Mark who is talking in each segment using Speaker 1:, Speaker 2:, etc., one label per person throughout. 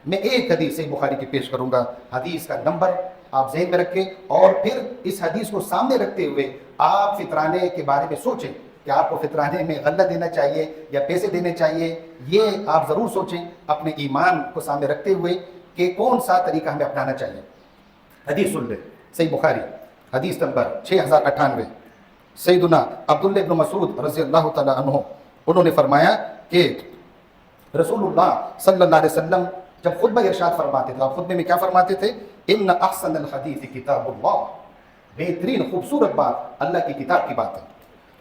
Speaker 1: میں ایک حدیث صحیح بخاری کی پیش کروں گا، حدیث کا نمبر آپ ذہن میں رکھیں، اور پھر اس حدیث کو سامنے رکھتے ہوئے آپ فطرانے کے بارے میں سوچیں کہ آپ کو فطرانے میں غلہ دینا چاہیے یا پیسے دینے چاہیے، یہ آپ ضرور سوچیں اپنے ایمان کو سامنے رکھتے ہوئے کہ کون سا طریقہ ہمیں اپنانا چاہیے۔ حدیث سن لیں، صحیح بخاری حدیث نمبر 6098، سیدنا عبداللہ بن مسعود رضی اللہ تعالیٰ عنہ انہوں نے فرمایا کہ رسول اللہ صلی اللہ علیہ وسلم جب خطبہ ارشاد فرماتے تھے، آپ خطبے میں کیا فرماتے تھے؟ ان احسن الحدیث کتاب اللہ، بہترین خوبصورت بات اللہ کی کتاب کی بات ہے،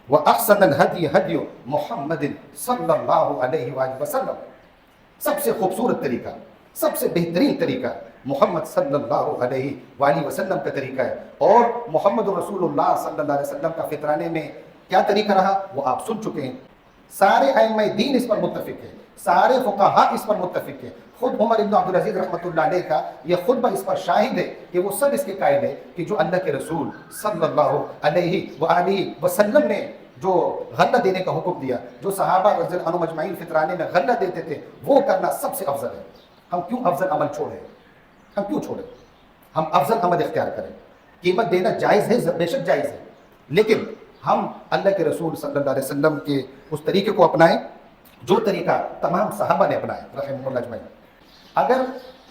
Speaker 1: واحسن الہدی ہدی محمد صلی اللہ علیہ وآلہ وسلم، سب سے خوبصورت طریقہ، سب سے بہترین طریقہ محمد صلی اللہ علیہ وآلہ وسلم کا طریقہ ہے، اور محمد رسول اللہ صلی اللہ علیہ وسلم کا فطرانے میں کیا طریقہ رہا وہ آپ سن چکے ہیں۔ سارے ائمہ دین اس پر متفق ہیں، سارے فقہاء اس پر متفق ہیں، خود عمر ابن عبدالعزیز رحمۃ اللہ علیہ کا یہ خطبہ اس پر شاہد ہے کہ وہ سب اس کے قائل ہے کہ جو اللہ کے رسول صلی اللہ علیہ وآلہ وسلم نے جو غلہ دینے کا حکم دیا، جو صحابہ رضی اللہ عنہم اجمعین فطرانے میں غلہ دیتے تھے، وہ کرنا سب سے افضل ہے۔ ہم کیوں افضل عمل چھوڑیں؟ ہم کیوں چھوڑیں؟ ہم افضل عمل اختیار کریں۔ قیمت دینا جائز ہے، بے شک جائز ہے، لیکن ہم اللہ کے رسول صلی اللہ علیہ وسلم کے اس طریقے کو اپنائیں جو طریقہ تمام صحابہ نے اپنایا رحمہ اللہ اجمعین۔ اگر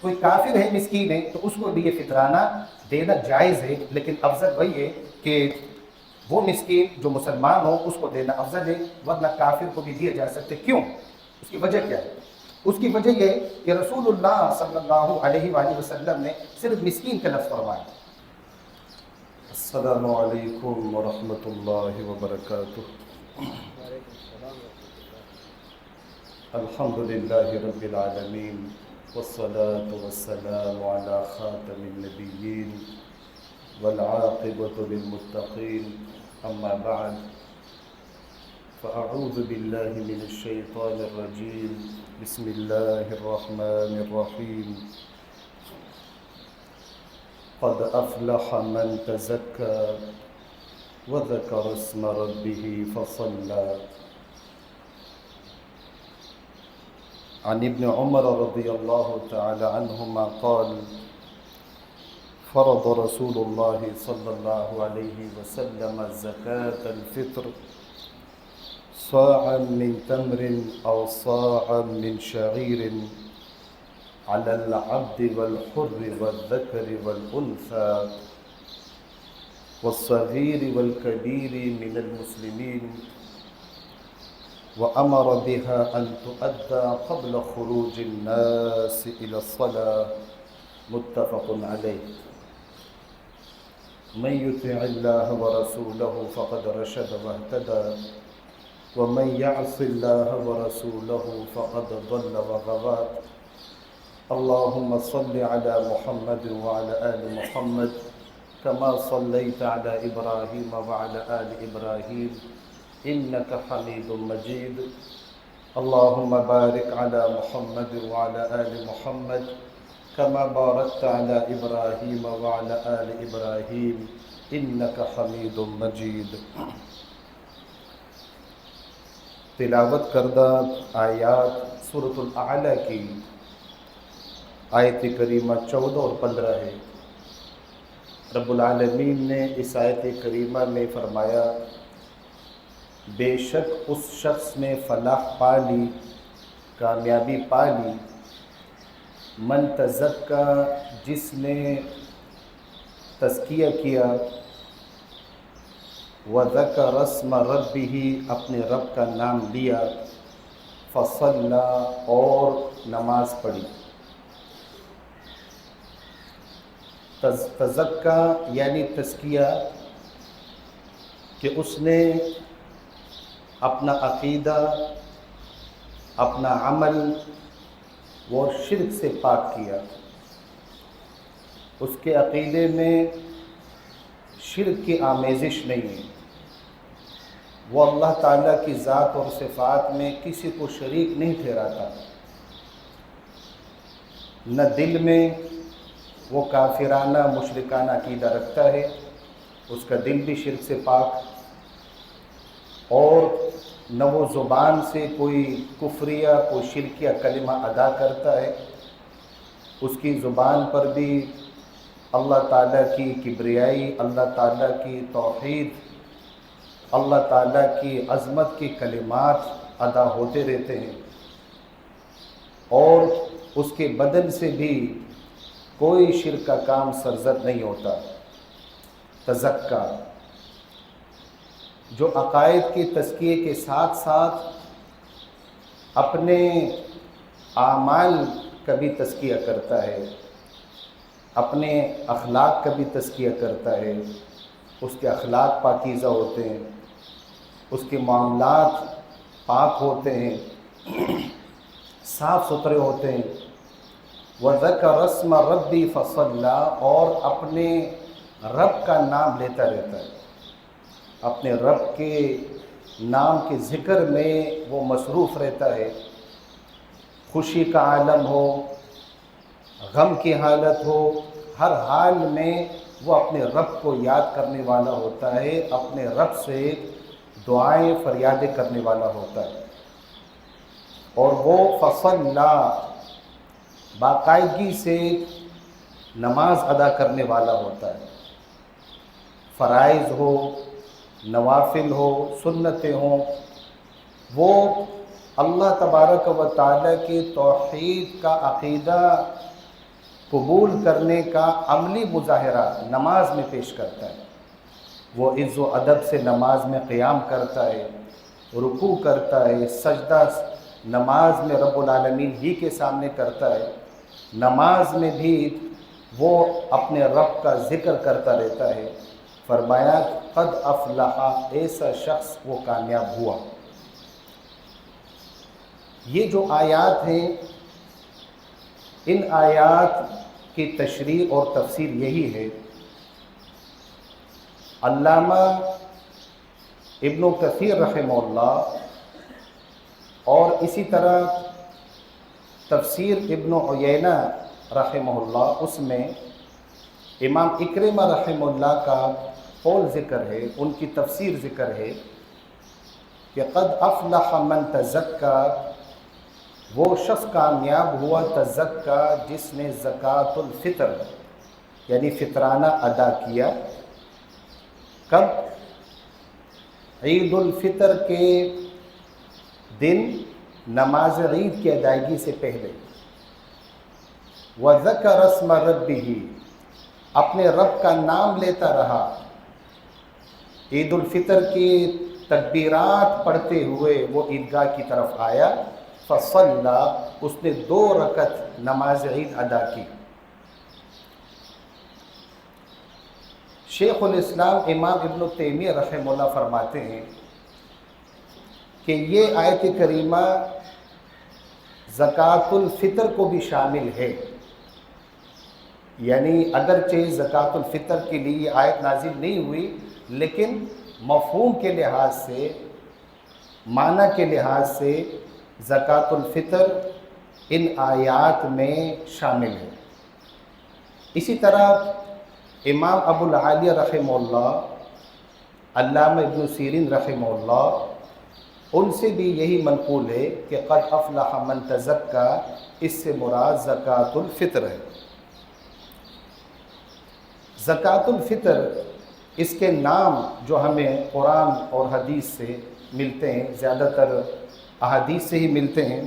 Speaker 1: کوئی کافر ہے، مسکین ہے، تو اس کو بھی یہ فطرانہ دینا جائز ہے، لیکن افضل وہی ہے کہ وہ مسکین جو مسلمان ہو اس کو دینا افضل ہے، ورنہ کافر کو بھی دیے جا سکتے۔ کیوں؟ اس کی وجہ کیا ہے؟ اس کی وجہ یہ ہے کہ رسول اللہ صلی اللہ علیہ وآلہ وسلم نے صرف مسکین کا لفظ فرمایا۔
Speaker 2: السلام علیکم ورحمۃ اللہ وبرکاتہ۔ الحمد للہ رب العالمین، والصلاة والسلام على خاتم النبیین والعاقبۃ للمتقین، اما بعد فاعوذ باللہ من الشیطان الرجیم، بسم اللہ الرحمن الرحیم۔ قد افلح من تزكى وذكر اسم ربه فصلى۔ عن ابن عمر رضی اللہ تعالی عنہما قال فرض رسول اللہ صلی اللہ علیہ وسلم زکاة الفطر صاعا من تمر او صاعا من شعیر على العبد والحر والذكر والأنثى والصغير والكبير من المسلمين، وأمر بها أن تؤدى قبل خروج الناس إلى الصلاة، متفق عليه۔ من يطع الله ورسوله فقد رشد واهتدى، ومن يعص الله ورسوله فقد ضل وغوى۔ اللهم صل على محمد وعلى آل محمد كما صليت على إبراهيم وعلى آل إبراهيم إنك حميد مجيد۔ اللهم بارك على محمد وعلى آل محمد كما باركت على إبراهيم وعلى آل إبراهيم إنك حميد مجيد۔ تلاوت کردہ آیات سورۃ الاعلیٰ کی آیت کریمہ 14 اور 15 ہے۔ رب العالمین نے اس آیت کریمہ میں فرمایا، بے شک اس شخص نے فلاح پا لی، کامیابی پا لی، من تزکا، جس نے تزکیہ کیا، وذکر اسم ربہ، اپنے رب کا نام لیا، فصلی، اور نماز پڑھی۔ تزکا یعنی تزکیہ، کہ اس نے اپنا عقیدہ، اپنا عمل وہ شرک سے پاک کیا، اس کے عقیدے میں شرک کی آمیزش نہیں ہے، وہ اللہ تعالیٰ کی ذات اور صفات میں کسی کو شریک نہیں ٹھہراتا، نہ دل میں وہ کافرانہ مشرکانہ عقیدہ رکھتا ہے، اس کا دل بھی شرک سے پاک، اور نہ وہ زبان سے کوئی کفریہ، کوئی شرکیہ کلمہ ادا کرتا ہے، اس کی زبان پر بھی اللہ تعالیٰ کی کبریائی، اللہ تعالیٰ کی توحید، اللہ تعالیٰ کی عظمت کی کلمات ادا ہوتے رہتے ہیں، اور اس کے بدن سے بھی کوئی شرک کا کام سرزد نہیں ہوتا۔ تزکا، جو عقائد کی تزکیے کے ساتھ ساتھ اپنے اعمال کا بھی تزکیہ کرتا ہے، اپنے اخلاق کا بھی تزکیہ کرتا ہے، اس کے اخلاق پاکیزہ ہوتے ہیں، اس کے معاملات پاک ہوتے ہیں، صاف ستھرے ہوتے ہیں۔ وَذَكَرَ اسْمَ رَبِّهِ فَصَلَّى، اور اپنے رب کا نام لیتا رہتا ہے، اپنے رب کے نام کے ذکر میں وہ مصروف رہتا ہے۔ خوشی کا عالم ہو، غم کی حالت ہو، ہر حال میں وہ اپنے رب کو یاد کرنے والا ہوتا ہے، اپنے رب سے دعائیں فریادیں کرنے والا ہوتا ہے۔ اور وہ فصلا، باقاعدگی سے نماز ادا کرنے والا ہوتا ہے، فرائض ہو، نوافل ہو، سنتیں ہوں، وہ اللہ تبارک و تعالیٰ کی توحید کا عقیدہ قبول کرنے کا عملی مظاہرہ نماز میں پیش کرتا ہے۔ وہ عز و ادب سے نماز میں قیام کرتا ہے، رکوع کرتا ہے، سجدہ نماز میں رب العالمین ہی کے سامنے کرتا ہے، نماز میں بھی وہ اپنے رب کا ذکر کرتا رہتا ہے۔ فرمایا قد افلح، ایسا شخص وہ کامیاب ہوا۔ یہ جو آیات ہیں، ان آیات کی تشریح اور تفسیر یہی ہے۔ علامہ ابن کثیر رحمہ اللہ اور اسی طرح تفسیر ابن عیینہ رحمہ اللہ، اس میں امام اکرمہ رحمہ اللہ کا قول ذکر ہے، ان کی تفسیر ذکر ہے کہ قد افلح من تزکا، وہ شخص کامیاب ہوا تزکا جس نے زکوٰۃ الفطر یعنی فطرانہ ادا کیا۔ کب؟ عید الفطر کے دن، نماز عید کی ادائیگی سے پہلے۔ وَذَكَرَ اسْمَ رَبِّهِ، اپنے رب کا نام لیتا رہا، عید الفطر کی تکبیرات پڑھتے ہوئے وہ عیدگاہ کی طرف آیا، فَصَلَّى، اس نے 2 رکعت نماز عید ادا کی۔ شیخ الاسلام امام ابن تیمیہ رحمہ اللہ فرماتے ہیں کہ یہ آیت کریمہ زکوٰۃ الفطر کو بھی شامل ہے، یعنی اگرچہ زکوٰۃ الفطر کے لیے یہ آیت نازل نہیں ہوئی، لیکن مفہوم کے لحاظ سے، معنی کے لحاظ سے زکوٰۃ الفطر ان آیات میں شامل ہے۔ اسی طرح امام ابو العالیہ رحمہ اللہ، علامہ ابن سیرین رحمہ اللہ، ان سے بھی یہی منقول ہے کہ قد افلح من تزکا، اس سے مراد زکوٰۃ الفطر ہے۔ زکوٰۃ الفطر، اس کے نام جو ہمیں قرآن اور حدیث سے ملتے ہیں، زیادہ تر احادیث سے ہی ملتے ہیں،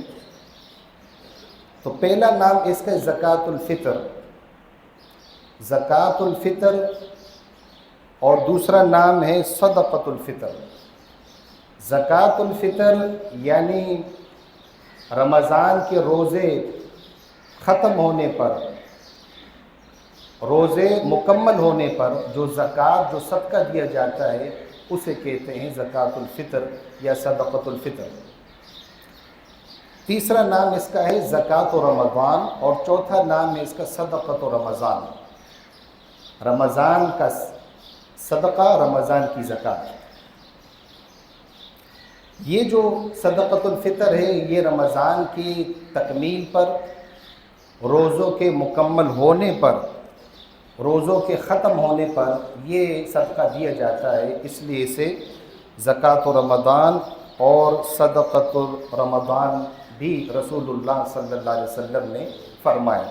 Speaker 2: تو پہلا نام اس کا زکوٰۃ الفطر، زکوٰۃ الفطر، اور دوسرا نام ہے صدقۃ الفطر۔ زکوٰۃ الفطر یعنی رمضان کے روزے ختم ہونے پر، روزے مکمل ہونے پر جو زکوٰۃ، جو صدقہ دیا جاتا ہے، اسے کہتے ہیں زکوٰۃ الفطر یا صدقۃ الفطر۔ تیسرا نام اس کا ہے زکوٰۃ رمضان، اور چوتھا نام ہے اس کا صدقۃ رمضان، رمضان کا صدقہ، رمضان کی زکوٰۃ۔ یہ جو صدقۃ الفطر ہے، یہ رمضان کی تکمیل پر، روزوں کے مکمل ہونے پر، روزوں کے ختم ہونے پر یہ صدقہ دیا جاتا ہے، اس لیے اسے زکوٰۃ رمضان اور صدقۃ رمضان بھی رسول اللہ صلی اللہ علیہ وسلم نے فرمایا۔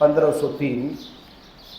Speaker 2: 1503,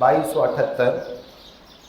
Speaker 2: 2278,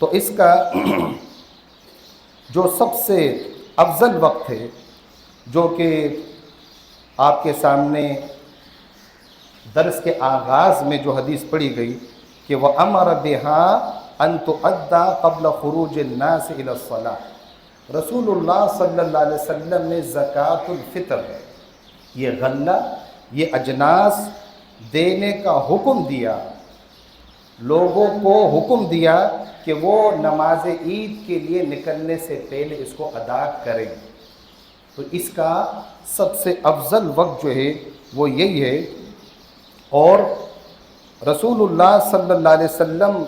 Speaker 1: تو اس کا جو سب سے افضل وقت ہے جو کہ آپ کے سامنے درس کے آغاز میں جو حدیث پڑھی گئی کہ وَأَمَرَ بِهَا أَن تُؤَدَّى قَبْلَ خُرُوجِ النَّاسِ إِلَى الصَّلَاةِ، رسول اللہ صلی اللہ علیہ وسلم نے زکوٰۃ الفطر، یہ غلہ، یہ اجناس دینے کا حکم دیا، لوگوں کو حکم دیا کہ وہ نماز عید کے لیے نکلنے سے پہلے اس کو ادا کریں۔ تو اس کا سب سے افضل وقت جو ہے وہ یہی ہے، اور رسول اللہ صلی اللہ علیہ وسلم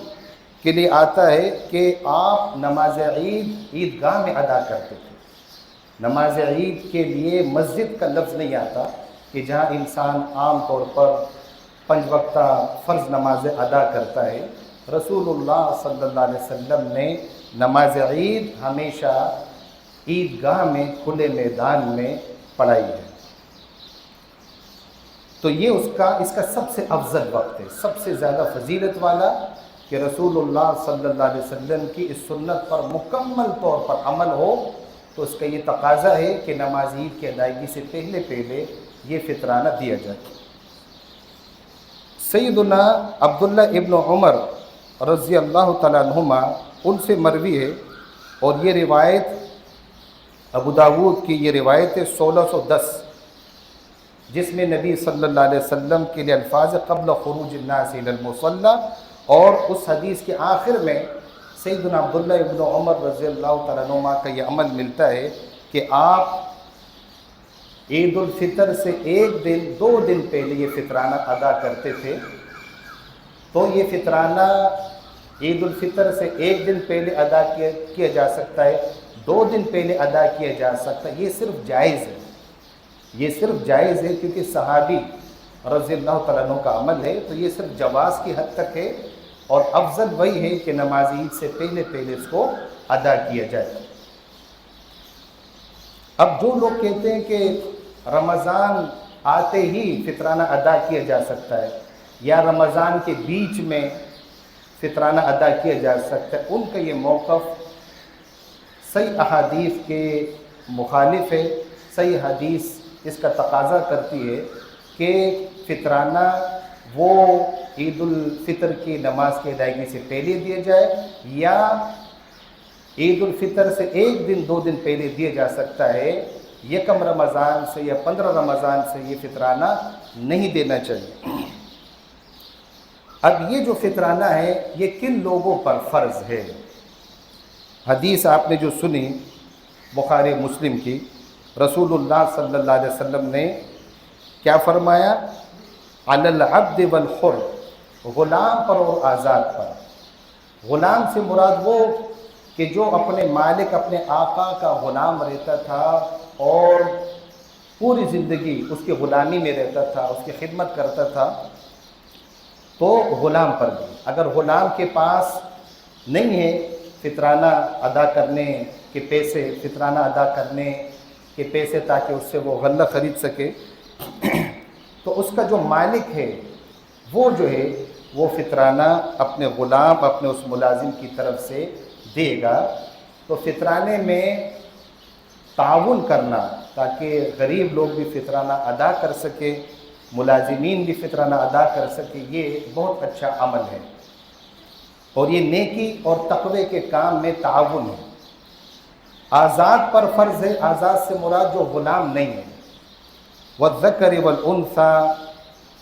Speaker 1: کے لیے آتا ہے کہ آپ نماز عید عیدگاہ میں ادا کرتے تھے۔ نماز عید کے لیے مسجد کا لفظ نہیں آتا کہ جہاں انسان عام طور پر 5 وقتہ فرض نمازیں ادا کرتا ہے۔ رسول اللہ صلی اللہ علیہ وسلم نے نماز عید ہمیشہ عیدگاہ میں، کھلے میدان میں پڑھائی ہے۔ تو یہ اس کا سب سے افضل وقت ہے، سب سے زیادہ فضیلت والا، کہ رسول اللہ صلی اللہ علیہ وسلم کی اس سنت پر مکمل طور پر عمل ہو۔ تو اس کا یہ تقاضا ہے کہ نماز عید کی ادائیگی سے پہلے یہ فطرانہ دیا جائے۔ سیدنا عبداللہ ابن عمر رضی اللہ تعالیٰ عنہما، ان سے مروی ہے، اور یہ روایت ابو داود کی یہ روایت ہے 1610، جس میں نبی صلی اللہ علیہ وسلم کے لیے الفاظ قبل خروج الناس الی المصلی، اور اس حدیث کے آخر میں سیدنا عبداللہ ابن عمر رضی اللہ تعالیٰ عنہما کا یہ عمل ملتا ہے کہ آپ عید الفطر سے 2 دن پہلے یہ فطرانہ ادا کرتے تھے۔ تو یہ فطرانہ عید الفطر سے 1 دن پہلے ادا کیا جا سکتا ہے، 2 دن پہلے ادا کیا جا سکتا ہے، یہ صرف جائز ہے، یہ صرف جائز ہے، کیونکہ صحابی رضی اللہ تعالیٰ عنہ کا عمل ہے، تو یہ صرف جواز کی حد تک ہے، اور افضل وہی ہے کہ نماز عید سے پہلے اس کو ادا کیا جائے۔ اب جو لوگ کہتے ہیں کہ رمضان آتے ہی فطرانہ ادا کیا جا سکتا ہے، یا رمضان کے بیچ میں فطرانہ ادا کیا جا سکتا ہے، ان کا یہ موقف صحیح احادیث کے مخالف ہے۔ صحیح حدیث اس کا تقاضا کرتی ہے کہ فطرانہ وہ عید الفطر کی نماز کی ادائیگی سے پہلے دیا جائے، یا عید الفطر سے 1 دن 2 دن پہلے دیا جا سکتا ہے۔ 1 رمضان سے یا 15 رمضان سے یہ فطرانہ نہیں دینا چاہیے۔ اب یہ جو فطرانہ ہے یہ کن لوگوں پر فرض ہے؟ حدیث آپ نے جو سنی بخاری مسلم کی، رسول اللہ صلی اللہ علیہ وسلم نے کیا فرمایا؟ علی العبد والحر، غلام پر اور آزاد پر۔ غلام سے مراد وہ کہ جو اپنے مالک، اپنے آقا کا غلام رہتا تھا اور پوری زندگی اس کی غلامی میں رہتا تھا، اس کی خدمت کرتا تھا، تو غلام پر بھی۔ اگر غلام کے پاس نہیں ہے فطرانہ ادا کرنے کے پیسے، فطرانہ ادا کرنے کے پیسے تاکہ اس سے وہ غلہ خرید سکے، تو اس کا جو مالک ہے وہ جو ہے وہ فطرانہ اپنے غلام، اپنے اس ملازم کی طرف سے دے گا۔ تو فطرانے میں تعاون کرنا تاکہ غریب لوگ بھی فطرانہ ادا کر سکے، ملازمین بھی فطرانہ ادا کر سکے، یہ بہت اچھا عمل ہے، اور یہ نیکی اور تقوی کے کام میں تعاون ہے۔ آزاد پر فرض ہے، آزاد سے مراد جو غلام نہیں ہے۔ والذکر والانثى،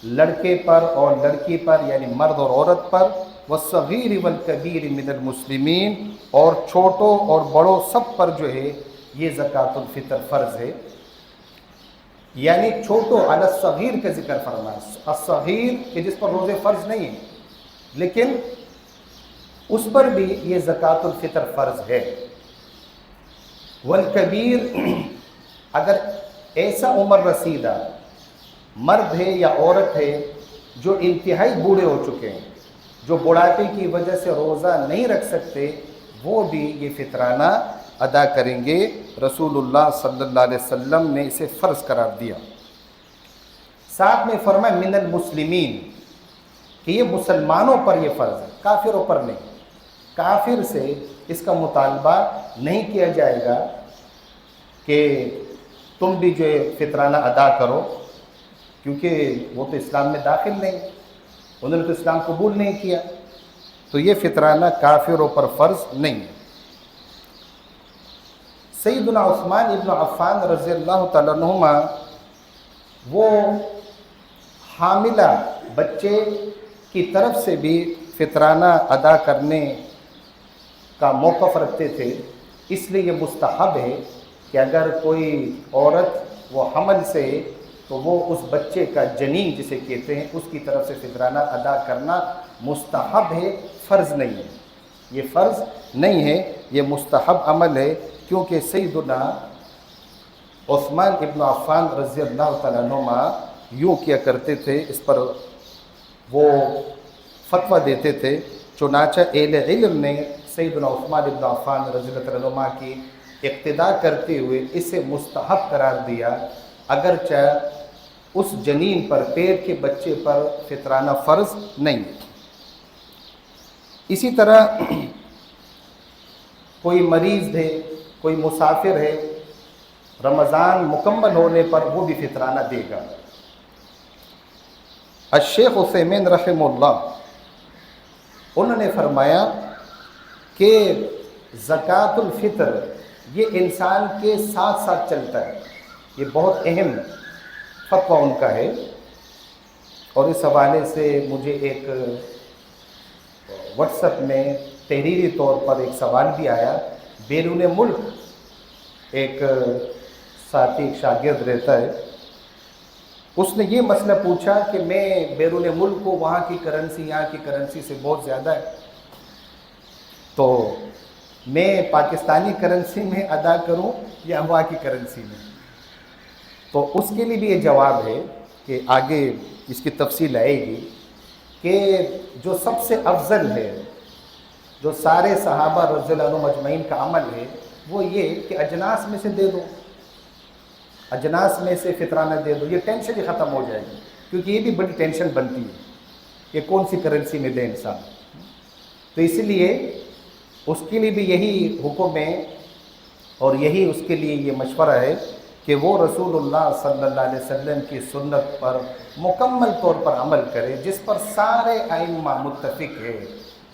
Speaker 1: لڑکے پر اور لڑکی پر، یعنی مرد اور عورت پر، والصغیر والکبیر من المسلمین، اور چھوٹوں اور بڑوں سب پر جو ہے یہ زکوٰۃ الفطر فرض ہے۔ یعنی چھوٹوں علی الصغیر کا ذکر فرمایا، الصغیر کہ جس پر روزے فرض نہیں ہیں لیکن اس پر بھی یہ زکوٰۃ الفطر فرض ہے۔ والکبیر، اگر ایسا عمر رسیدہ مرد ہے یا عورت ہے جو انتہائی بوڑھے ہو چکے ہیں، جو بڑھاپے کی وجہ سے روزہ نہیں رکھ سکتے، وہ بھی یہ فطرانہ ادا کریں گے۔ رسول اللہ صلی اللہ علیہ وسلم نے اسے فرض قرار دیا۔ ساتھ میں فرمایا من المسلمین، کہ یہ مسلمانوں پر یہ فرض ہے، کافروں پر نہیں۔ کافر سے اس کا مطالبہ نہیں کیا جائے گا کہ تم بھی جو ہے فطرانہ ادا کرو، کیونکہ وہ تو اسلام میں داخل نہیں، انہوں نے تو اسلام قبول نہیں کیا، تو یہ فطرانہ کافروں پر فرض نہیں ہے۔ سیدنا عثمان ابن عفان رضی اللہ تعالیٰ عنہما وہ حاملہ بچے کی طرف سے بھی فطرانہ ادا کرنے کا موقف رکھتے تھے، اس لیے یہ مستحب ہے کہ اگر کوئی عورت وہ حمل سے تو وہ اس بچے کا جنین جسے کہتے ہیں اس کی طرف سے فطرانہ ادا کرنا مستحب ہے، فرض نہیں ہے۔ یہ فرض نہیں ہے، یہ مستحب عمل ہے، کیونکہ سیدنا عثمان ابن عفان رضی اللہ تعالیٰ عنہما یوں کیا کرتے تھے، اس پر وہ فتویٰ دیتے تھے۔ چنانچہ اہل علم نے سیدنا عثمان ابن عفان رضی اللہ تعالیٰ عنہما کی اقتداء کرتے ہوئے اسے مستحب قرار دیا، اگرچہ اس جنین پر، پیٹ کے بچے پر فطرانہ فرض نہیں ہے۔ اسی طرح کوئی مریض ہے، کوئی مسافر ہے، رمضان مکمل ہونے پر وہ بھی فطرانہ دے گا۔ الشیخ عثیمین رحمہ اللہ انہوں نے فرمایا کہ زکوٰۃ الفطر یہ انسان کے ساتھ ساتھ چلتا ہے، یہ بہت اہم فتویٰ ان کا ہے، اور اس حوالے سے مجھے ایک واٹس ایپ میں تحریری طور پر ایک سوال بھی آیا۔ بیرون ملک ایک ساتھی، ایک شاگرد رہتا ہے، اس نے یہ مسئلہ پوچھا کہ میں بیرون ملک کو، وہاں کی کرنسی یہاں کی کرنسی سے بہت زیادہ ہے، تو میں پاکستانی کرنسی میں ادا کروں یا وہاں کی کرنسی میں؟ تو اس کے لیے بھی یہ جواب ہے کہ آگے اس کی تفصیل آئے گی کہ جو سب سے افضل ہے، جو سارے صحابہ رضی اللہ عنہم اجمعین کا عمل ہے، وہ یہ کہ اجناس میں سے دے دو، اجناس میں سے فطرانہ دے دو، یہ ٹینشن ہی ختم ہو جائے گی، کیونکہ یہ بھی بڑی ٹینشن بنتی ہے کہ کون سی کرنسی میں دے انسان۔ تو اس لیے اس کے لیے بھی یہی حکم ہے، اور یہی اس کے لیے یہ مشورہ ہے کہ وہ رسول اللہ صلی اللہ علیہ وسلم کی سنت پر مکمل طور پر عمل کرے، جس پر سارے ائمہ متفق ہے،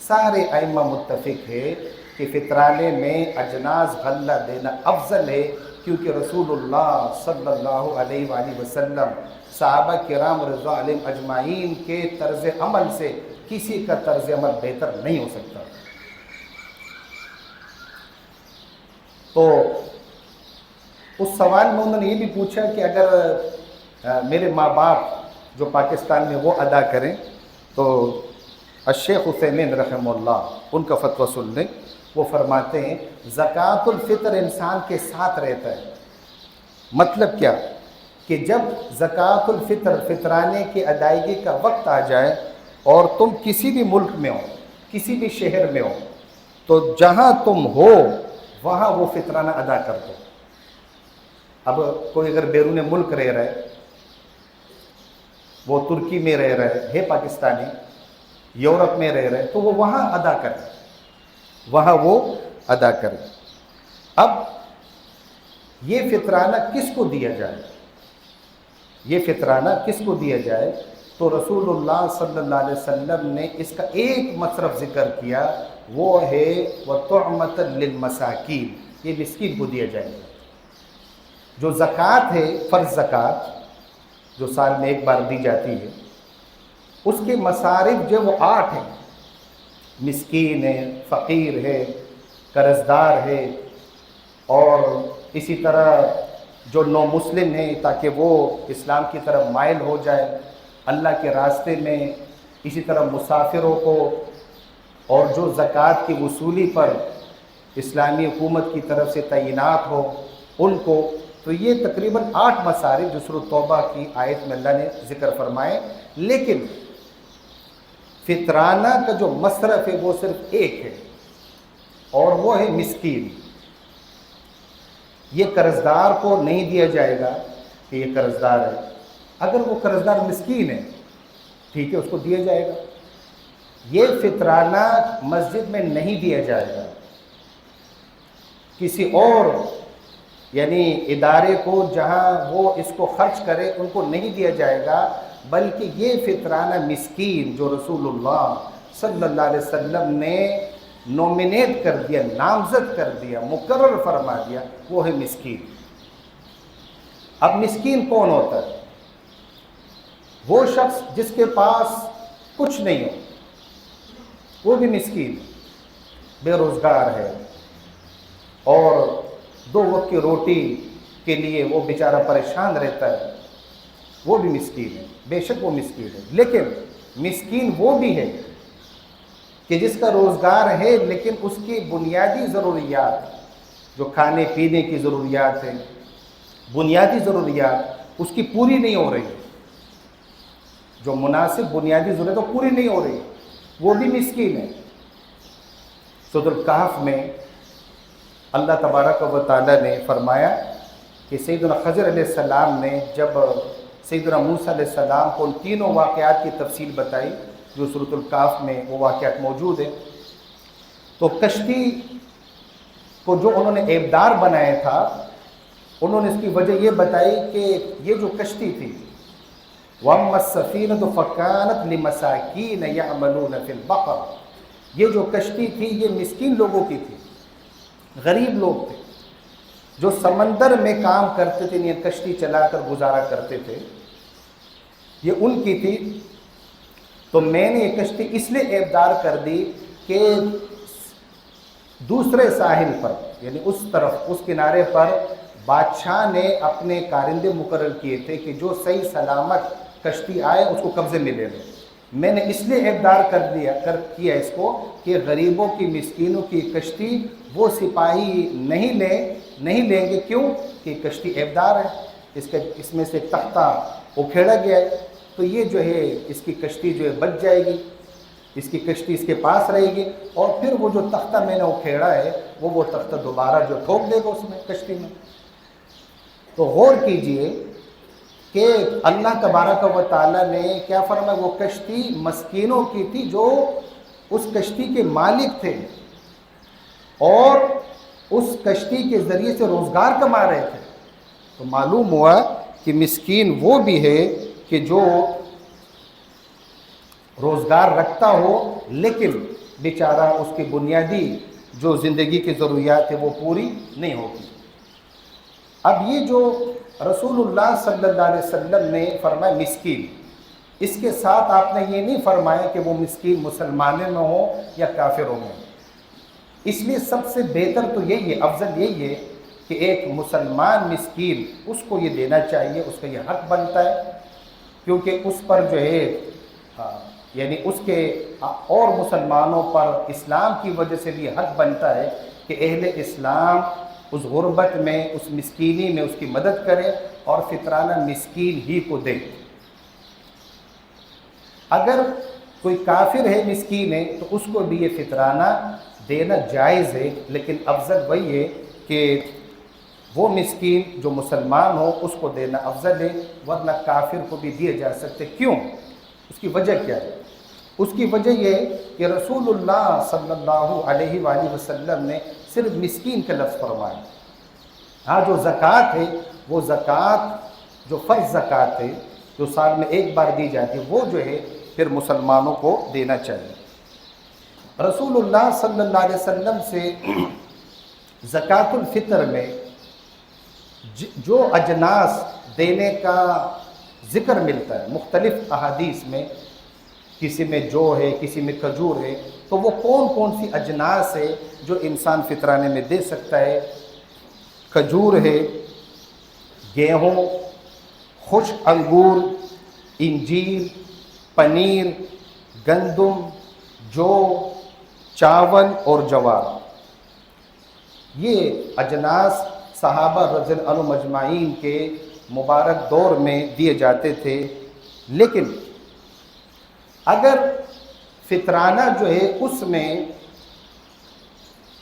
Speaker 1: سارے ائمہ متفق ہے کہ فطرانے میں اجناس غلہ دینا افضل ہے، کیونکہ رسول اللہ صلی اللہ علیہ وآلہ وسلم، صحابہ کرام رضوان علیہم اجمعین کے طرز عمل سے کسی کا طرز عمل بہتر نہیں ہو سکتا۔ تو اس سوال میں انہوں نے یہ بھی پوچھا کہ اگر میرے ماں باپ جو پاکستان میں وہ ادا کریں، تو الشیخ عثیمین رحمہ اللہ ان کا فتویٰ سن لیں۔ وہ فرماتے ہیں زکوٰۃ الفطر انسان کے ساتھ رہتا ہے۔ مطلب کیا کہ جب زکوٰۃ الفطر، فطرانے کی ادائیگی کا وقت آ جائے اور تم کسی بھی ملک میں ہو، کسی بھی شہر میں ہو، تو جہاں تم ہو وہاں وہ فطرانہ ادا کر دو۔ اب کوئی اگر بیرون ملک رہ رہا ہے، وہ ترکی میں رہ رہا ہے پاکستانی، یورپ میں رہ رہے، تو وہ وہاں ادا کرے، وہاں وہ ادا کرے۔ اب یہ فطرانہ کس کو دیا جائے؟ یہ فطرانہ کس کو دیا جائے؟ تو رسول اللہ صلی اللہ علیہ وسلم نے اس کا ایک مصرف ذکر کیا، وہ ہے وَطُعْمَةً لِلْمَسَاكِينِ، یہ مسکین کو دیا جائے گا۔ جو زکوٰۃ ہے، فرض زکوٰۃ جو سال میں ایک بار دی جاتی ہے، اس کے مصارف جو وہ 8 ہیں، مسکین ہے، فقیر ہے، قرض دار ہے، اور اسی طرح جو نو مسلم ہیں تاکہ وہ اسلام کی طرف مائل ہو جائے اللہ کے راستے میں، اسی طرح مسافروں کو، اور جو زکوٰۃ کی وصولی پر اسلامی حکومت کی طرف سے تعینات ہو ان کو۔ تو یہ تقریباً 8 مصارف جو سورۃ توبہ کی آیت میں اللہ نے ذکر فرمائے، لیکن فطرانہ کا جو مصرف ہے وہ صرف ایک ہے، اور وہ ہے مسکین۔ یہ قرض دار کو نہیں دیا جائے گا کہ یہ قرض دار ہے، اگر وہ قرض دار مسکین ہے ٹھیک ہے، اس کو دیا جائے گا، یہ فطرانہ مسجد میں نہیں دیا جائے گا، کسی اور یعنی ادارے کو جہاں وہ اس کو خرچ کرے ان کو نہیں دیا جائے گا، بلکہ یہ فطرانہ مسکین جو رسول اللہ صلی اللہ علیہ وسلم نے نومینیٹ کر دیا، نامزد کر دیا، مقرر فرما دیا، وہ ہے مسکین۔ اب مسکین کون ہوتا ہے؟ وہ شخص جس کے پاس کچھ نہیں ہو، وہ بھی مسکین، بے روزگار ہے اور 2 وقت کی روٹی کے لیے وہ بیچارہ پریشان رہتا ہے، وہ بھی مسکین ہے، بے شک وہ مسکین ہے۔ لیکن مسکین وہ بھی ہے کہ جس کا روزگار ہے لیکن اس کی بنیادی ضروریات، جو کھانے پینے کی ضروریات ہیں، بنیادی ضروریات اس کی پوری نہیں ہو رہی، جو مناسب بنیادی ضرورت وہ پوری نہیں ہو رہی، وہ بھی مسکین ہے۔ سورۃ الکہف میں اللہ تبارک و تعالیٰ نے فرمایا کہ سیدنا خضر علیہ السلام نے جب سیدنا موسیٰ علیہ السلام کو ان تینوں واقعات کی تفصیل بتائی جو سورۃ الکہف میں وہ واقعات موجود ہیں، تو کشتی کو جو انہوں نے عیبدار بنایا تھا، انہوں نے اس کی وجہ یہ بتائی کہ یہ جو کشتی تھی، وَأَمَّا السَّفِينَةُ فَكَانَتْ لِمَسَاكِينَ يَعْمَلُونَ فِي الْبَحْرِ، یہ جو کشتی تھی یہ مسکین لوگوں کی تھی، غریب لوگ تھے جو سمندر میں کام کرتے تھے، یہ کشتی چلا کر گزارا کرتے تھے، یہ ان کی تھی۔ تو میں نے یہ کشتی اس لیے عیبدار کر دی کہ دوسرے ساحل پر یعنی اس طرف، اس کنارے پر بادشاہ نے اپنے کارندے مقرر کیے تھے کہ جو صحیح سلامت کشتی آئے اس کو قبضے میں لے لے۔ میں نے اس لیے عیبدار کیا اس کو کہ غریبوں کی، مسکینوں کی کشتی وہ سپاہی نہیں لیں گے، کیوں کہ کشتی عیبدار ہے، اس میں سے ایک تختہ اکھیڑا گیا ہے، تو یہ جو ہے اس کی کشتی جو ہے بچ جائے گی، اس کی کشتی اس کے پاس رہے گی، اور پھر وہ جو تختہ میں نے اکھیڑا ہے وہ تختہ دوبارہ جو ٹھوک دے گا اس میں، کشتی میں۔ تو غور کیجئے کہ اللہ تبارک و تعالیٰ نے کیا فرمایا، وہ کشتی مسکینوں کی تھی جو اس کشتی کے مالک تھے اور اس کشتی کے ذریعے سے روزگار کما رہے تھے۔ تو معلوم ہوا کہ مسکین وہ بھی ہے کہ جو روزگار رکھتا ہو لیکن بیچارہ اس کی بنیادی جو زندگی کی ضروریات ہے وہ پوری نہیں ہوتی۔ اب یہ جو رسول اللہ صلی اللہ علیہ وسلم نے فرمایا مسکین، اس کے ساتھ آپ نے یہ نہیں فرمایا کہ وہ مسکین مسلمانوں میں ہو یا کافروں میں، اس لیے سب سے بہتر تو یہی ہے، افضل یہی ہے کہ ایک مسلمان مسکین اس کو یہ دینا چاہیے، اس کا یہ حق بنتا ہے، کیونکہ اس پر جو ہے یعنی اس کے اور مسلمانوں پر اسلام کی وجہ سے بھی حق بنتا ہے کہ اہل اسلام اس غربت میں، اس مسکینی میں اس کی مدد کرے اور فطرانہ مسکین ہی کو دے۔ اگر کوئی کافر ہے، مسکین ہے، تو اس کو بھی یہ فطرانہ دینا جائز ہے، لیکن افضل وہی ہے کہ وہ مسکین جو مسلمان ہو اس کو دینا افضل ہے، ورنہ کافر کو بھی دیے جا سکتے۔ کیوں؟ اس کی وجہ کیا ہے؟ اس کی وجہ یہ کہ رسول اللہ صلی اللہ علیہ وآلہ وسلم نے صرف مسکین کا لفظ فرمایا۔ ہاں جو زکوٰۃ ہے، وہ زکوٰۃ جو فرض زکوٰۃ ہے جو سال میں ایک بار دی جاتی ہے، وہ جو ہے پھر مسلمانوں کو دینا چاہیے۔ رسول اللہ صلی اللہ علیہ وسلم سے زکوٰۃ الفطر میں جو اجناس دینے کا ذکر ملتا ہے مختلف احادیث میں، کسی میں جو ہے، کسی میں کھجور ہے، تو وہ کون کون سی اجناس ہے جو انسان فطرانے میں دے سکتا ہے؟ کھجور ہے، گیہوں، خشک انگور، انجیر، پنیر، گندم، جو، چاول اور جوار۔ یہ اجناس صحابہ رضی اللہ عنہم اجمعین کے مبارک دور میں دیے جاتے تھے، لیکن اگر فطرانہ جو ہے اس میں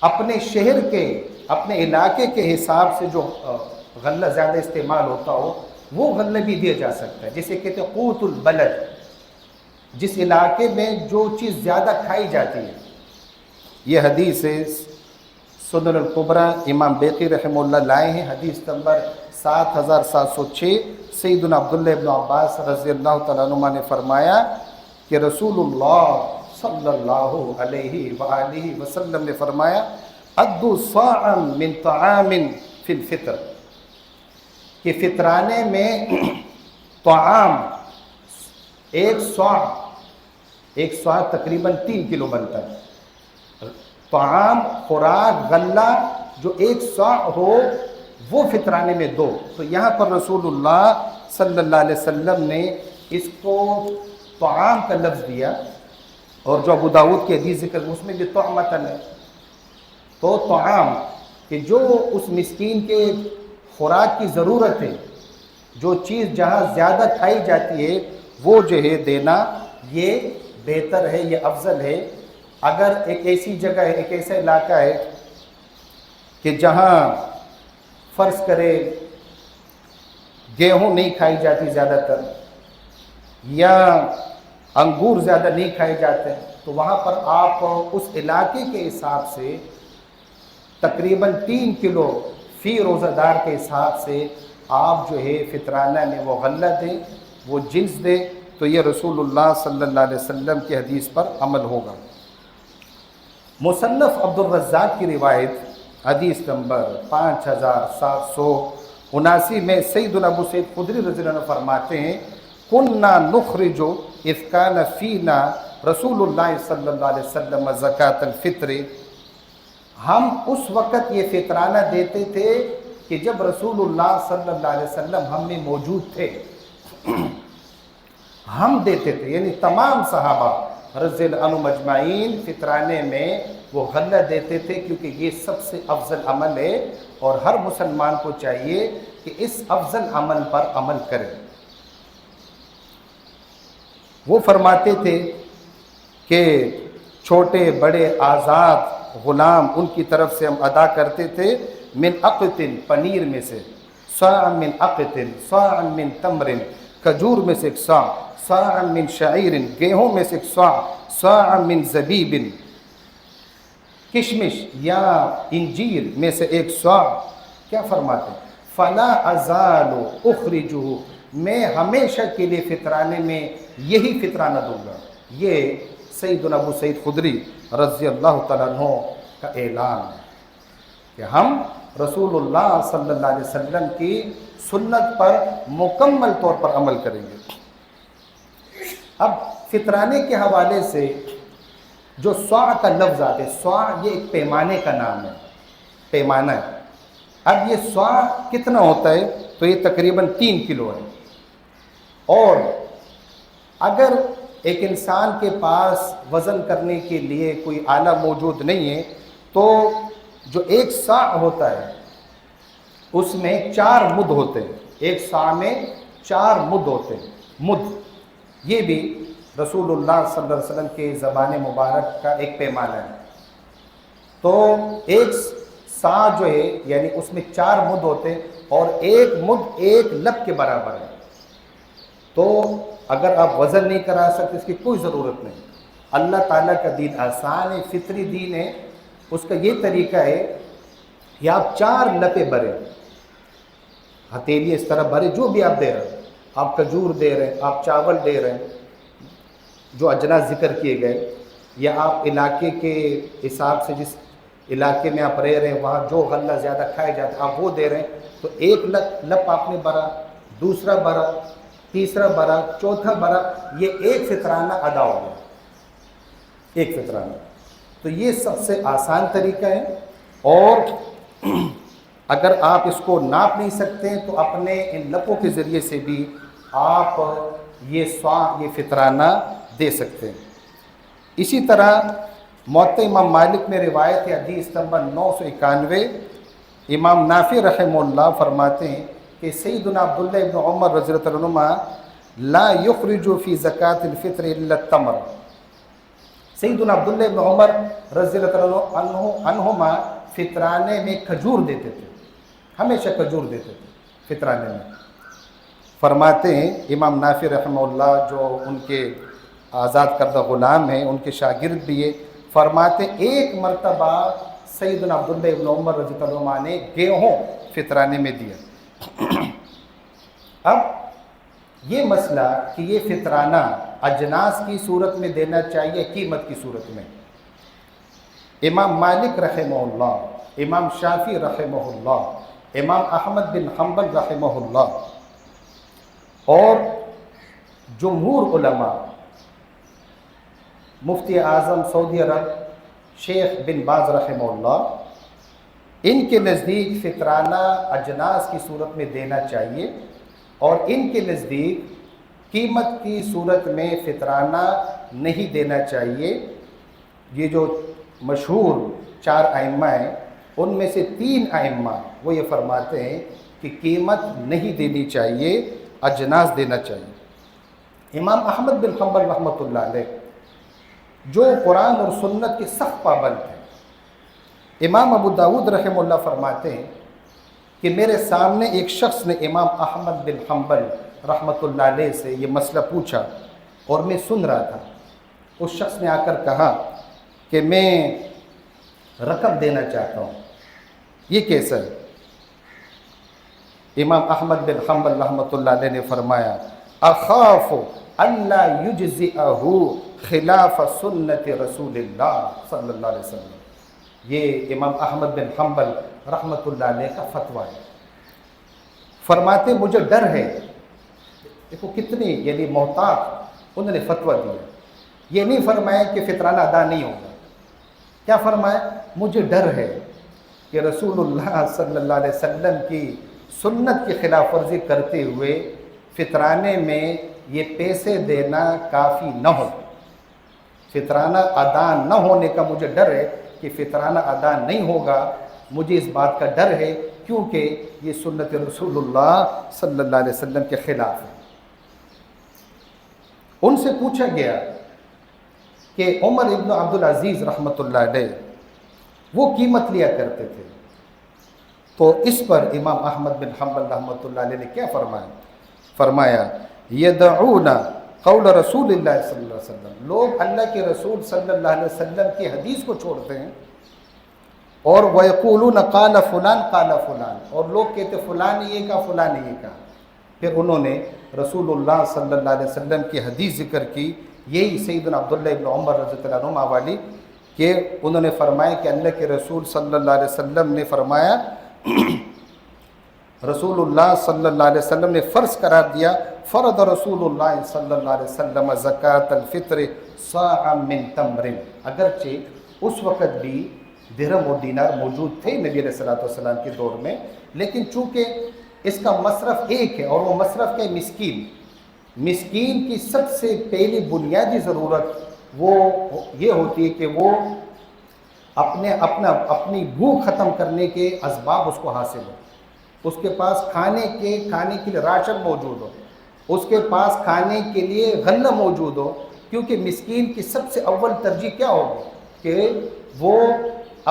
Speaker 1: اپنے شہر کے، اپنے علاقے کے حساب سے جو غلہ زیادہ استعمال ہوتا ہو وہ غلہ بھی دیا جا سکتا ہے، جسے کہتے ہیں قوت البلد، جس علاقے میں جو چیز زیادہ کھائی جاتی ہے. یہ حدیث ہے سنن الکبریٰ امام بیقی رحمہ اللہ لائے ہیں، حدیث نمبر 7706. سیدنا عبداللہ ابن عباس رضی اللہ تعالیٰ عنہما نے فرمایا کہ رسول اللہ صلی اللہ علیہ وآلہ وسلم نے فرمایا ادو صاعا من طعام فی الفطر، کہ فطرانے میں طعام ایک صاع تقریباً 3 کلو بنتا ہے. طعام خوراک غلہ جو 1 صاع ہو وہ فطرانے میں 2. تو یہاں پر رسول اللہ صلی اللہ علیہ وسلم نے اس کو طعام کا لفظ دیا، اور جو ابو داؤد کی حدیث ذکر اس میں بھی طعمتن ہے. تو طعام کہ جو اس مسکین کے خوراک کی ضرورت ہے، جو چیز جہاں زیادہ کھائی جاتی ہے وہ جو ہے دینا، یہ بہتر ہے، یہ افضل ہے. اگر ایک ایسی جگہ ہے، ایک ایسا علاقہ ہے کہ جہاں فرض کرے گیہوں نہیں کھائی جاتی زیادہ تر، یا انگور زیادہ نہیں کھائے جاتے، تو وہاں پر آپ اس علاقے کے حساب سے تقریباً 3 کلو فی روزہ دار کے حساب سے آپ جو ہے فطرانہ میں وہ غلہ دیں، وہ جنس دیں. تو یہ رسول اللہ صلی اللہ علیہ وسلم کی حدیث پر عمل ہوگا. مصنف عبد الرزاق کی روایت حدیث نمبر 5779 میں سیدنا ابو سعید خدری رضی اللہ عنہ فرماتے ہیں کننا نخرج اذ کان فینا رسول اللہ صلی اللہ علیہ وسلم زکاۃ الفطر، ہم اس وقت یہ فطرانہ دیتے تھے کہ جب رسول اللہ صلی اللہ علیہ وسلم ہم میں موجود تھے. ہم دیتے تھے، یعنی تمام صحابہ رضی اللہ عنہم اجمعین فطرانے میں وہ غلہ دیتے تھے، کیونکہ یہ سب سے افضل عمل ہے اور ہر مسلمان کو چاہیے کہ اس افضل عمل پر عمل کرے. وہ فرماتے تھے کہ چھوٹے بڑے آزاد غلام ان کی طرف سے ہم ادا کرتے تھے من اقتن، پنیر میں سے، صاع من اقتن، صاع من تمر، کھجور میں سے 1 صاع، صاع من شعیر، گیہوں میں سے 1 صاع، صاع من زبیب، کشمش یا انجیر میں سے 1 صاع. کیا فرماتے ہیں؟ فلا ازال اخرجہ، میں ہمیشہ کے لیے فطرانے میں یہی فطرانہ دوں گا. یہ سیدنا ابو سعید خدری رضی اللہ تعالیٰ عنہ کا اعلان ہے کہ ہم رسول اللہ صلی اللہ علیہ وسلم کی سنت پر مکمل طور پر عمل کریں گے. اب فطرانے کے حوالے سے جو صاع کا لفظ آتے ہیں، صاع یہ ایک پیمانے کا نام ہے، پیمانہ ہے. اب یہ صاع کتنا ہوتا ہے؟ تو یہ تقریباً 3 کلو ہے. اور اگر ایک انسان کے پاس وزن کرنے کے لیے کوئی آلہ موجود نہیں ہے تو جو 1 صاع ہوتا ہے اس میں 4 مد ہوتے ہیں. 1 صاع میں 4 مد ہوتے ہیں. مد یہ بھی رسول اللہ صلی اللہ علیہ وسلم کے زبان مبارک کا ایک پیمانہ ہے. تو 1 صاع جو ہے یعنی اس میں 4 مد ہوتے ہیں، اور 1 مد 1 لب کے برابر ہے. تو اگر آپ وزن نہیں کرا سکتے اس کی کوئی ضرورت نہیں. اللہ تعالیٰ کا دین آسان ہے، فطری دین ہے. اس کا یہ طریقہ ہے کہ آپ 4 لپیں بھریں، ہتھیلی اس طرح بھرے، جو بھی آپ دے رہے ہیں، آپ کھجور دے رہے ہیں، آپ چاول دے رہے ہیں جو اجناس ذکر کیے گئے، یا آپ علاقے کے حساب سے جس علاقے میں آپ رہ رہے ہیں وہاں جو غلہ زیادہ کھائے جاتے ہیں آپ وہ دے رہے ہیں. تو 1 لپ آپ نے بھرا، دوسرا بھرا، تیسرا بھرا، چوتھا بھرا، یہ 1 فطرانہ ادا ہو گیا. 1 فطرانہ. تو یہ سب سے آسان طریقہ ہے. اور اگر آپ اس کو ناپ نہیں سکتے ہیں تو اپنے ان لپوں کے ذریعے سے بھی آپ یہ صاع، یہ فطرانہ دے سکتے ہیں. اسی طرح موطا امام مالک میں روایت ہے حدیث نمبر 991، امام نافع رحمہ اللہ فرماتے ہیں کہ سیدنا عبداللہ ابن عمر رضی اللہ عنہما لا یخرج فی زکاۃ الفطر الا التمر. سیدنا عبداللہ ابن عمر رضی اللہ عنہما فطرانے میں کھجور دیتے تھے، ہمیشہ کھجور دیتے تھے فطرانے میں. فرماتے ہیں امام نافع رحمہ اللہ جو ان کے آزاد کردہ غلام ہیں، ان کے شاگرد بھی یہ فرماتے ایک مرتبہ سیدنا عبداللہ ابن عمر رضی اللہ عنہ نے گیہوں فطرانے میں دیا۔ اب یہ مسئلہ کہ یہ فطرانہ اجناس کی صورت میں دینا چاہیے قیمت کی صورت میں، امام مالک رحمہ اللہ، امام شافعی رحمہ اللہ، امام احمد بن حنبل رحمہ اللہ اور جمہور علماء، مفتی اعظم سعودی عرب شیخ بن باز رحمہ اللہ، ان کے نزدیک فطرانہ اجناس کی صورت میں دینا چاہیے، اور ان کے نزدیک قیمت کی صورت میں فطرانہ نہیں دینا چاہیے۔ یہ جو مشہور 4 ائمہ ہیں ان میں سے 3 ائمہ وہ یہ فرماتے ہیں کہ قیمت نہیں دینی چاہیے، اجناس دینا چاہیے۔ امام احمد بن حنبل رحمۃ اللہ علیہ جو قرآن اور سنت کے سخت پابند ہیں، امام ابو داود رحمہ اللہ فرماتے ہیں کہ میرے سامنے ایک شخص نے امام احمد بن حنبل رحمۃ اللہ علیہ سے یہ مسئلہ پوچھا اور میں سن رہا تھا۔ اس شخص نے آ کر کہا کہ میں رقم دینا چاہتا ہوں، یہ کیسا ہے؟ امام احمد بن حنبل رحمۃ اللہ علیہ نے فرمایا اخاف اللہ یجزئہ خلاف سنت رسول اللہ صلی اللہ علیہ وسلم۔ یہ امام احمد بن حنبل رحمۃ اللہ علیہ کا فتویٰ ہے۔ فرماتے مجھے ڈر ہے، دیکھو کتنی یعنی محتاط انہوں نے فتویٰ دیا، یہ نہیں فرمایا کہ فطرانہ ادا نہیں ہوگا، کیا فرمایا؟ مجھے ڈر ہے کہ رسول اللہ صلی اللہ علیہ وسلم کی سنت کی خلاف ورزی کرتے ہوئے فطرانے میں یہ پیسے دینا کافی نہ ہو، فطرانہ ادا نہ ہونے کا مجھے ڈر ہے کہ فطرانہ ادا نہیں ہوگا، مجھے اس بات کا ڈر ہے کیونکہ یہ سنت رسول اللہ صلی اللہ علیہ وسلم کے خلاف ہے۔ ان سے پوچھا گیا کہ عمر ابن عبدالعزیز رحمۃ اللہ علیہ وہ قیمت لیا کرتے تھے، تو اس پر امام احمد بن حنبل رحمۃ اللہ علیہ نے کیا فرمایا یدعون قول رسول اللہ صلی اللہ علیہ وسلم، لوگ اللہ کے رسول صلی اللہ علیہ وسلم کی حدیث کو چھوڑتے ہیں، اور وَيَقُولُونَ قَالَ فُلان قَالَ فُلان، اور لوگ کہتے فلان نے یہ کہا فلان نے یہ کہا۔ پھر انہوں نے رسول اللہ صلی اللہ علیہ وسلم کی حدیث ذکر کی، یہی سیدنا عبداللہ ابن عمر رضی اللہ عنہ والی، کہ انہوں نے فرمایا کہ اللہ کے رسول صلی اللہ علیہ وسلم نے فرمایا، رسول اللہ صلی اللہ علیہ وسلم نے فرض قرار دیا، فرض رسول اللہ صلی اللہ علیہ وسلم زکوٰۃ الفطر صاع من تمر، اگرچہ اس وقت بھی درہم و دینار موجود تھے نبی علیہ الصلوۃ والسلام کے دور میں، لیکن چونکہ اس کا مصرف ایک ہے، اور وہ مصرف کے مسکین کی سب سے پہلی بنیادی ضرورت وہ یہ ہوتی ہے کہ وہ اپنی بھوک ختم کرنے کے اسباب اس کو حاصل ہو، اس کے پاس کھانے کے لیے راشن موجود ہو، اس کے پاس کھانے کے لیے غلہ موجود ہو، کیونکہ مسکین کی سب سے اول ترجیح کیا ہوگی کہ وہ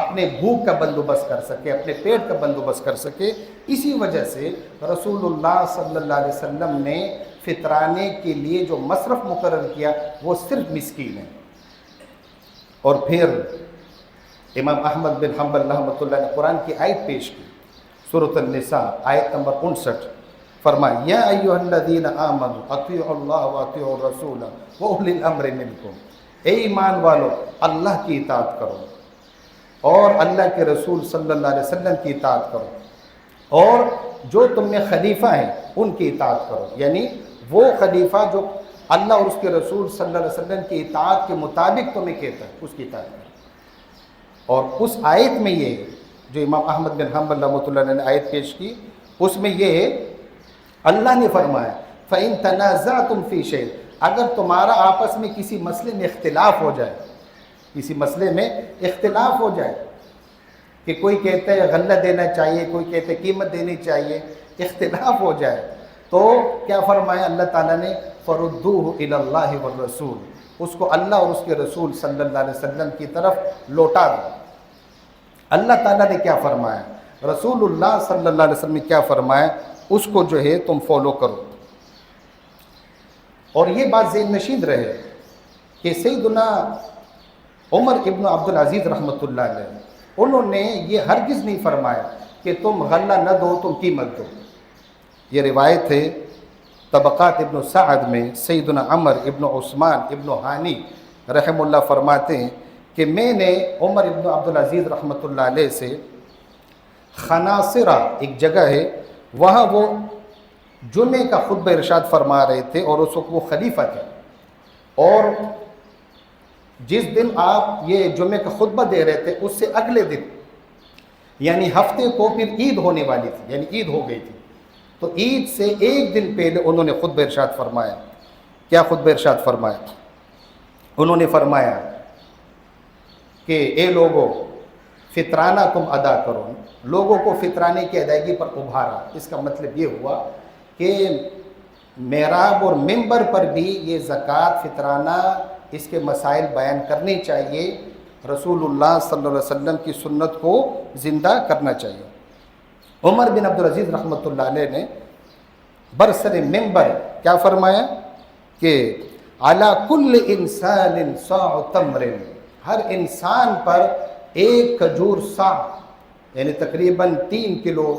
Speaker 1: اپنے بھوک کا بندوبست کر سکے، اپنے پیٹ کا بندوبست کر سکے۔ اسی وجہ سے رسول اللہ صلی اللہ علیہ وسلم نے فطرانے کے لیے جو مصرف مقرر کیا وہ صرف مسکین ہے۔ اور پھر امام احمد بن حنبل رحمۃ اللہ نے قرآن کی آیت پیش کی، سورۃ النساء آیت نمبر 59، فرمایا یا ایھا الذین آمنوا اطیعوا اللہ واطیعوا الرسول واولی الامر منکم، اے ایمان والو اللہ کی اطاعت کرو اور اللہ کے رسول صلی اللہ علیہ وسلم کی اطاعت کرو، اور جو تم میں خلیفہ ہیں ان کی اطاعت کرو، یعنی وہ خلیفہ جو اللہ اور اس کے رسول صلی اللہ علیہ وسلم کی اطاعت کے مطابق تمہیں کہتا ہے اس کی اطاعت کرو۔ اور اس آیت میں یہ جو امام احمد بن حنبل رحمۃ اللہ نے آیت پیش کی، اس میں یہ اللہ نے فرمایا فَإِن تَنَازَعْتُمْ فِي شَيْءٍ، اگر تمہارا آپس میں کسی مسئلے میں اختلاف ہو جائے، کسی مسئلے میں اختلاف ہو جائے کہ کوئی کہتا ہے غلہ دینا چاہیے، کوئی کہتا ہے قیمت دینی چاہیے، اختلاف ہو جائے تو کیا فرمایا اللہ تعالیٰ نے فَرُدُّوهُ إِلَى اللَّهِ وَالرَّسُولِ، اس کو اللہ اور اس کے رسول صلی اللہ علیہ وسلم کی طرف لوٹا دو۔ اللہ تعالیٰ نے کیا فرمایا، رسول اللہ صلی اللہ علیہ وسلم نے کیا فرمایا، اس کو جو ہے تم فالو کرو۔ اور یہ بات ذہن نشین رہے کہ سیدنا عمر ابن عبد العزیز رحمۃ اللہ علیہ انہوں نے یہ ہرگز نہیں فرمایا کہ تم غلہ نہ دو، تم قیمت دو۔ یہ روایت ہے طبقات ابن سعد میں، سیدنا عمر ابن عثمان ابن ہانی رحم اللہ فرماتے ہیں کہ میں نے عمر ابن عبد العزیز رحمۃ اللہ علیہ سے خناصرہ ایک جگہ ہے، وہاں وہ جمعے کا خطبہ ارشاد فرما رہے تھے، اور اس وقت وہ خلیفہ تھے، اور جس دن آپ یہ جمعے کا خطبہ دے رہے تھے اس سے اگلے دن یعنی ہفتے کو پھر عید ہونے والی تھی، یعنی عید ہو گئی تھی، تو عید سے ایک دن پہلے انہوں نے خطبہ ارشاد فرمایا۔ کیا خطبہ ارشاد فرمایا؟ انہوں نے فرمایا کہ اے لوگوں، فطرانہ تم ادا کرو، لوگوں کو فطرانے کی ادائیگی پر ابھارا۔ اس کا مطلب یہ ہوا کہ محراب اور ممبر پر بھی یہ زکوٰۃ فطرانہ اس کے مسائل بیان کرنے چاہیے، رسول اللہ صلی اللہ علیہ وسلم کی سنت کو زندہ کرنا چاہیے۔ عمر بن عبد العزیز رحمۃ اللہ علیہ نے برسر ممبر کیا فرمایا کہ علی کل انسان صاع تمر، ہر انسان پر ایک کھجور صاع یعنی تقریباً 3 کلو،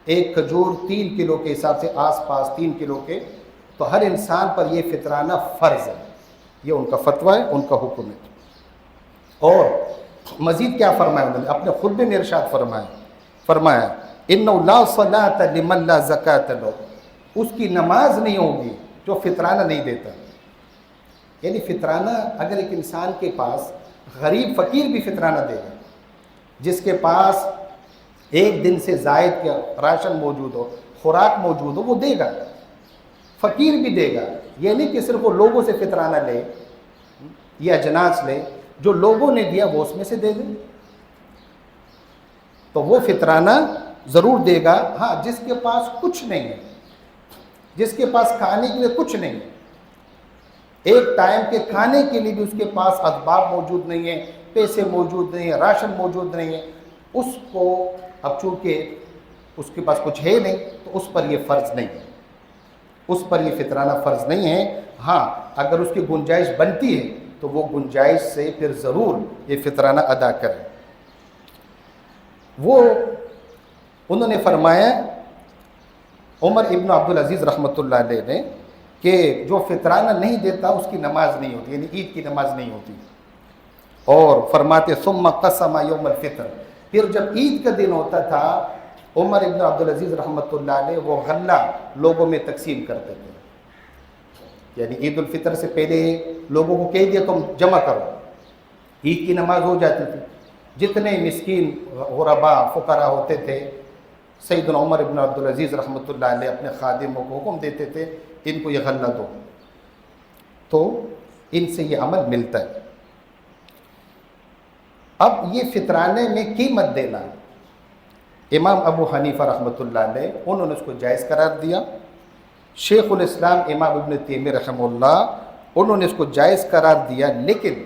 Speaker 1: ایک کھجور 3 کلو کے حساب سے آس پاس 3 کلو کے، تو ہر انسان پر یہ فطرانہ فرض ہے۔ یہ ان کا فتویٰ ہے، ان کا حکم ہے۔ اور مزید کیا فرمایا انہوں نے اپنے خطبے میں ارشاد فرمایا اِنَّهُ لَا صَلَاةَ لِمَنْ لَا زَكَاةَ لَهُ، اس کی نماز نہیں ہوگی جو فطرانہ نہیں دیتا۔ یعنی فطرانہ اگر ایک انسان کے پاس، غریب فقیر بھی فطرانہ دے گا، جس کے پاس ایک دن سے زائد کا راشن موجود ہو، خوراک موجود ہو، وہ دے گا، فقیر بھی دے گا۔ یہ نہیں کہ صرف وہ لوگوں سے فطرانہ لے یا اجناس لے، جو لوگوں نے دیا وہ اس میں سے دے دیں، تو وہ فطرانہ ضرور دے گا۔ ہاں، جس کے پاس کچھ نہیں ہے، جس کے پاس کھانے کے لیے کچھ نہیں ہے، ایک ٹائم کے کھانے کے لیے بھی اس کے پاس اسباب موجود نہیں ہیں، پیسے موجود نہیں ہیں، راشن موجود نہیں ہے، اس کو اب چونکہ اس کے پاس کچھ ہے نہیں تو اس پر یہ فرض نہیں ہے، اس پر یہ فطرانہ فرض نہیں ہے۔ ہاں، اگر اس کی گنجائش بنتی ہے تو وہ گنجائش سے پھر ضرور یہ فطرانہ ادا کرے۔ وہ انہوں نے فرمایا عمر ابن عبد العزیز رحمۃ اللہ علیہ نے کہ جو فطرانہ نہیں دیتا اس کی نماز نہیں ہوتی، یعنی عید کی نماز نہیں ہوتی۔ اور فرماتے ثم قسم یوم الفطر، پھر جب عید کا دن ہوتا تھا عمر ابن عبد العزیز رحمۃ اللہ علیہ وہ غلہ لوگوں میں تقسیم کرتے تھے، یعنی عید الفطر سے پہلے لوگوں کو کہہ دیا تم جمع کرو، عید کی نماز ہو جاتی تھی۔ جتنے مسکین غرباء فقراء ہوتے تھے، سیدنا عمر ابن عبد العزیز رحمۃ اللہ علیہ اپنے خادموں کو حکم دیتے تھے ان کو یہ غلہ دو، تو ان سے یہ عمل ملتا ہے۔ اب یہ فطرانے میں قیمت دینا، امام ابو حنیفہ رحمۃ اللہ علیہ انہوں نے اس کو جائز قرار دیا، شیخ الاسلام امام ابن تیمیہ رحمہ اللہ انہوں نے اس کو جائز قرار دیا، لیکن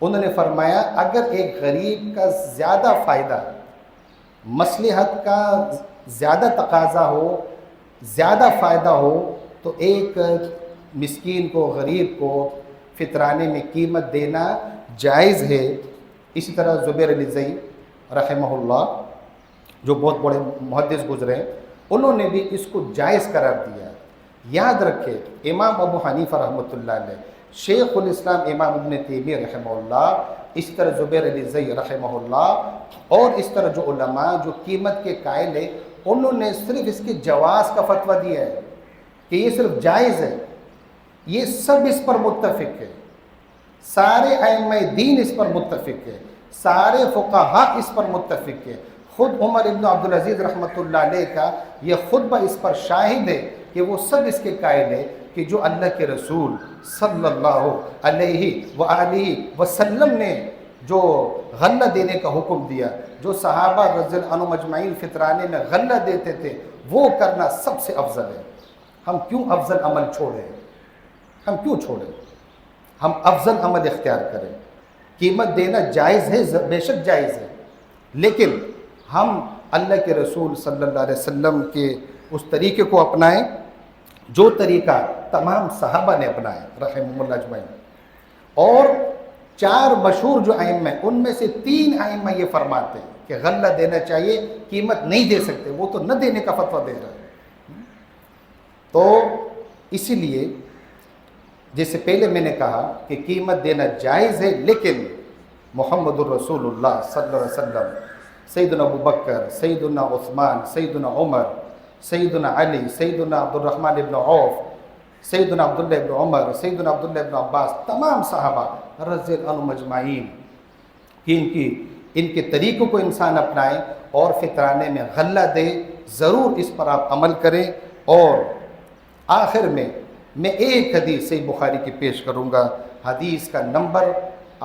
Speaker 1: انہوں نے فرمایا اگر ایک غریب کا زیادہ فائدہ، مصلحت کا زیادہ تقاضا ہو، زیادہ فائدہ ہو، تو ایک مسکین کو، غریب کو فطرانے میں قیمت دینا جائز ہے۔ اسی طرح زبیر علی زئی رحمہ اللہ جو بہت بڑے محدث گزرے ہیں، انہوں نے بھی اس کو جائز قرار دیا۔ یاد رکھے امام ابو حنیفہ رحمۃ اللہ علیہ، شیخ الاسلام امام ابن تیمیہ رحمہ اللہ، اس طرح زبیر علی زئی رحمہ اللہ، اور اس طرح جو علماء جو قیمت کے قائل ہیں، انہوں نے صرف اس کے جواز کا فتویٰ دیا ہے کہ یہ صرف جائز ہے۔ یہ سب اس پر متفق ہے، سارے ائمہ دین اس پر متفق ہے، سارے فقہاء اس پر متفق ہے۔ خود عمر ابن عبد العزیز رحمۃ اللہ علیہ کا یہ خطبہ اس پر شاہد ہے کہ وہ سب اس کے قائل ہے کہ جو اللہ کے رسول صلی اللہ علیہ وآلہ وسلم نے جو غلہ دینے کا حکم دیا، جو صحابہ رضی اللہ عنہم اجمعین فطرانے میں غلہ دیتے تھے، وہ کرنا سب سے افضل ہے۔ ہم کیوں افضل عمل چھوڑیں؟ ہم کیوں چھوڑیں؟ ہم افضل عمل اختیار کریں۔ قیمت دینا جائز ہے، بے شک جائز ہے، لیکن ہم اللہ کے رسول صلی اللہ علیہ وسلم کے اس طریقے کو اپنائیں جو طریقہ تمام صحابہ نے اپنایا رحمہم اللہ اجمعین۔ اور 4 مشہور جو ائمہ ہیں ان میں سے 3 ائمہ یہ فرماتے ہیں کہ غلہ دینا چاہیے، قیمت نہیں دے سکتے، وہ تو نہ دینے کا فتویٰ دے رہے ہیں۔ تو اسی لیے جیسے پہلے میں نے کہا کہ قیمت دینا جائز ہے، لیکن محمد الرسول اللہ صلی اللہ علیہ وسلم، سیدنا ابو بکر، سیدنا عثمان، سیدنا عمر، سیدنا علی، سیدنا عبد الرحمن ابن عوف، سیدنا عبداللہ ابن عمر، سیدنا عبداللہ ابن عباس، تمام صحابہ رضی اللہ عنہم اجمعین کہ ان کے طریقوں کو انسان اپنائیں اور فطرانے میں غلہ دے، ضرور اس پر آپ عمل کریں۔ اور آخر میں ایک حدیث صحیح بخاری کی پیش کروں گا، حدیث کا نمبر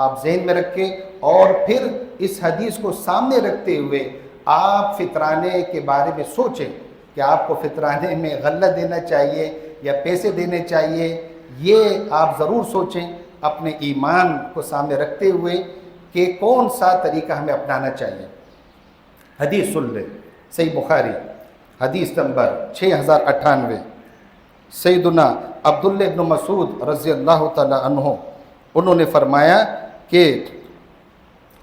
Speaker 1: آپ ذہن میں رکھیں، اور پھر اس حدیث کو سامنے رکھتے ہوئے آپ فطرانے کے بارے میں سوچیں کہ آپ کو فطرانے میں غلہ دینا چاہیے یا پیسے دینے چاہیے، یہ آپ ضرور سوچیں اپنے ایمان کو سامنے رکھتے ہوئے کہ کون سا طریقہ ہمیں اپنانا چاہیے۔ حدیث سن لیں، صحیح بخاری حدیث نمبر 6098، سیدنا عبداللہ ابن مسعود رضی اللہ تعالی عنہ انہوں نے فرمایا کہ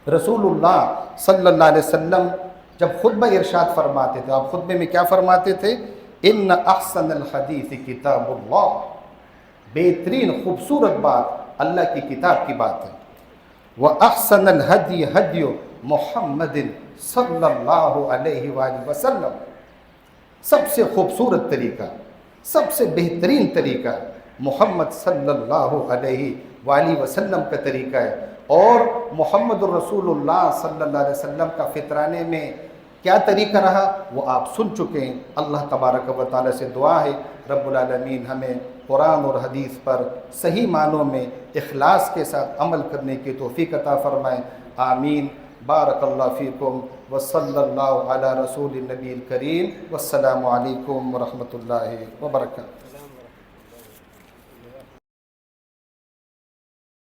Speaker 1: رسول اللہ صلی اللہ علیہ وسلم جب خطبہ ارشاد فرماتے تھے، آپ خطبے میں کیا فرماتے تھے؟ ان احسن الحدیث کتاب اللہ، بہترین خوبصورت بات اللہ کی کتاب کی بات ہے، وَأَحْسَنَ الْهَدْيِ هَدْيُ مُحَمَّدٍ صلی اللہ علیہ وآلہ وسلم، سب سے خوبصورت طریقہ، سب سے بہترین طریقہ محمد صلی اللہ علیہ وآلہ وسلم کا طریقہ ہے۔ اور محمد الرسول اللہ صلی اللہ علیہ وسلم کا فطرانے میں کیا طریقہ رہا وہ آپ سن چکے ہیں۔ اللہ تبارک و تعالیٰ سے دعا ہے رب العالمین ہمیں قرآن اور حدیث پر صحیح معنوں میں اخلاص کے ساتھ عمل کرنے کی توفیق عطا فرمائیں، آمین۔ بارک اللہ فیکم وصلی اللہ علی رسول النبی الکریم، والسلام علیکم ورحمۃ اللہ وبرکاتہ۔